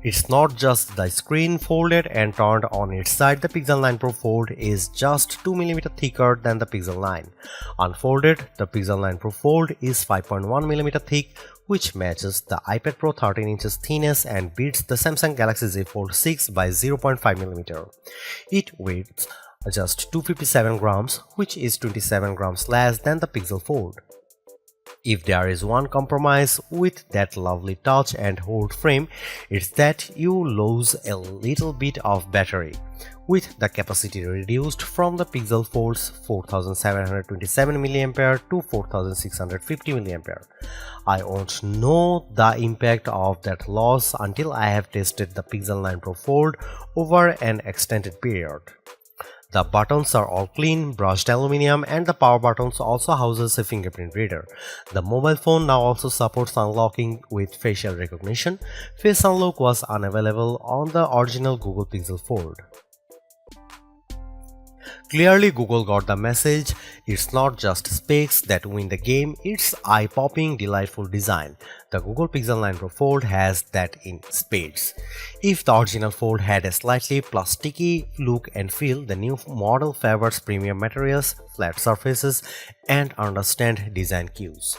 It's not just the screen folded and turned on its side. The Pixel 9 Pro Fold is just 2mm thicker than the Pixel 9. Unfolded, the Pixel 9 Pro Fold is 5.1mm thick, which matches the iPad Pro 13 inches thickness and beats the Samsung Galaxy Z Fold 6 by 0.5mm. It weighs just 257 grams, which is 27 grams less than the Pixel Fold. If there is one compromise with that lovely touch and hold frame, it's that you lose a little bit of battery, with the capacity reduced from the Pixel Fold's 4727 mAh to 4650 mAh. I won't know the impact of that loss until I have tested the Pixel 9 Pro Fold over an extended period. The buttons are all clean, brushed aluminum, and the power buttons also houses a fingerprint reader. The mobile phone now also supports unlocking with facial recognition. Face unlock was unavailable on the original Google Pixel Fold. Clearly, Google got the message. It's not just specs that win the game, it's eye-popping, delightful design. The Google Pixel 9 Pro Fold has that in spades. If the original Fold had a slightly plasticky look and feel, the new model favors premium materials, flat surfaces, and understand design cues.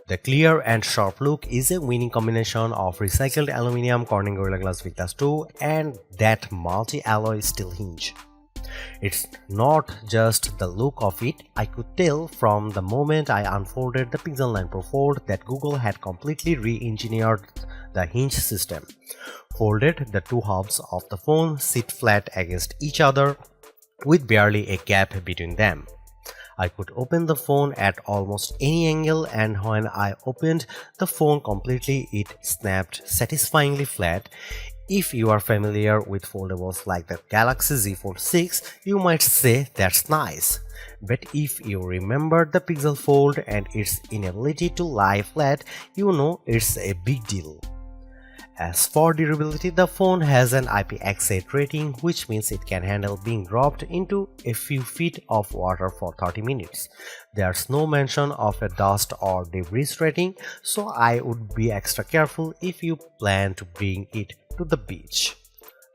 The clear and sharp look is a winning combination of recycled aluminum Corning Gorilla Glass Victus 2 and that multi-alloy steel hinge. It's not just the look of it. I could tell from the moment I unfolded the Pixel 9 Pro Fold that Google had completely re-engineered the hinge system. Folded, the two halves of the phone sit flat against each other with barely a gap between them. I could open the phone at almost any angle, and when I opened the phone completely, it snapped satisfyingly flat. If you are familiar with foldables like the Galaxy Z Fold 6, you might say that's nice. But if you remember the Pixel Fold and its inability to lie flat, you know it's a big deal. As for durability, the phone has an IPX8 rating, which means it can handle being dropped into a few feet of water for 30 minutes. There's no mention of a dust or debris rating, so I would be extra careful if you plan to bring it to the beach.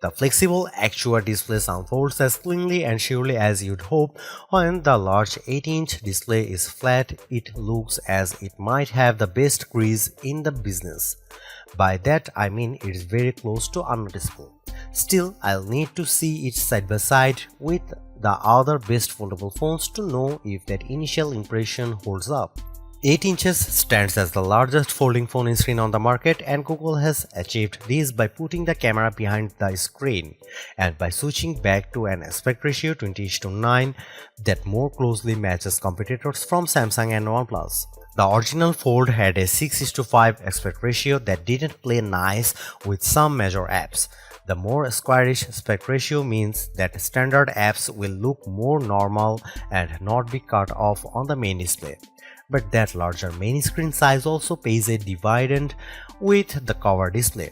The flexible Actua display unfolds as cleanly and surely as you'd hope. When the large 8-inch display is flat, it looks as it might have the best crease in the business. By that I mean it's very close to unnoticeable. Still, I'll need to see it side by side with the other best foldable phones to know if that initial impression holds up. 8 inches stands as the largest folding phone screen on the market, and Google has achieved this by putting the camera behind the screen and by switching back to an aspect ratio 20:9 that more closely matches competitors from Samsung and OnePlus. The original Fold had a 6:5 aspect ratio that didn't play nice with some major apps. The more squarish aspect ratio means that standard apps will look more normal and not be cut off on the main display. But that larger main screen size also pays a dividend with the cover display.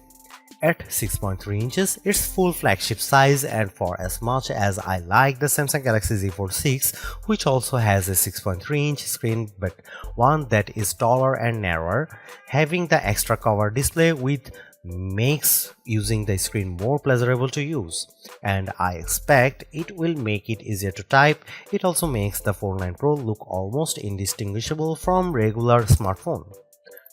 At 6.3 inches, it's full flagship size, and for as much as I like the Samsung Galaxy Z Fold 6, which also has a 6.3-inch screen but one that is taller and narrower, having the extra cover display with makes using the screen more pleasurable to use, and I expect it will make it easier to type. It also makes the Fold 9 Pro look almost indistinguishable from regular smartphone.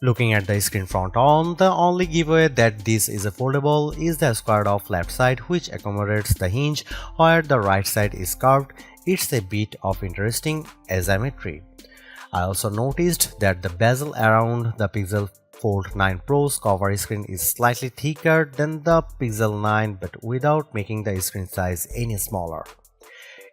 Looking at the screen front on, the only giveaway that this is a foldable is the squared off left side, which accommodates the hinge where the right side is curved. It's a bit of interesting asymmetry. I also noticed that the bezel around the Pixel Fold 9 Pro's cover screen is slightly thicker than the Pixel 9, but without making the screen size any smaller.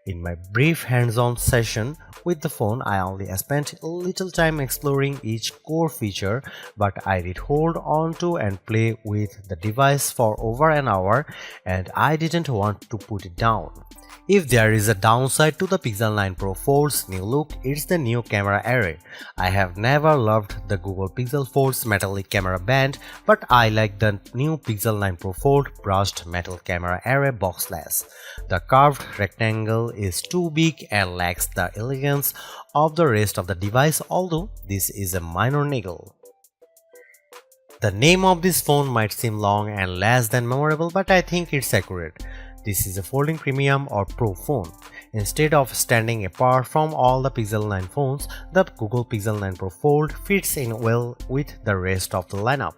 In my brief hands-on session with the phone, I only spent a little time exploring each core feature, but I did hold on to and play with the device for over an hour, and I didn't want to put it down. If there is a downside to the Pixel 9 Pro Fold's new look, it's the new camera array. I have never loved the Google Pixel Fold's metallic camera band, but I like the new Pixel 9 Pro Fold brushed metal camera array boxless. The curved rectangle is too big and lacks the elegance of the rest of the device, although this is a minor niggle. The name of this phone might seem long and less than memorable, but I think it's accurate. This is a folding premium or pro phone. Instead of standing apart from all the Pixel 9 phones, the Google Pixel 9 Pro Fold fits in well with the rest of the lineup.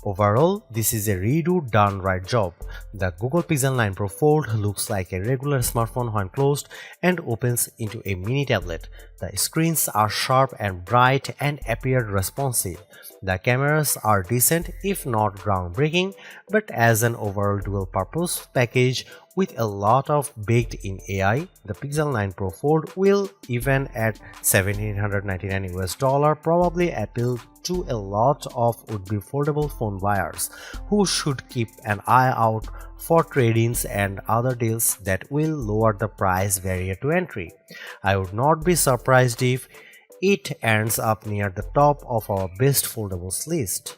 Overall, this is a redo done right job. The Google Pixel 9 Pro Fold looks like a regular smartphone when closed and opens into a mini tablet. The screens are sharp and bright and appear responsive. The cameras are decent if not groundbreaking, but as an overall dual-purpose package with a lot of baked-in AI, the Pixel 9 Pro Fold will, even at $1,799 US, probably appeal to a lot of would-be foldable phone buyers who should keep an eye out for trade-ins and other deals that will lower the price barrier to entry. I would not be surprised if it ends up near the top of our best foldables list.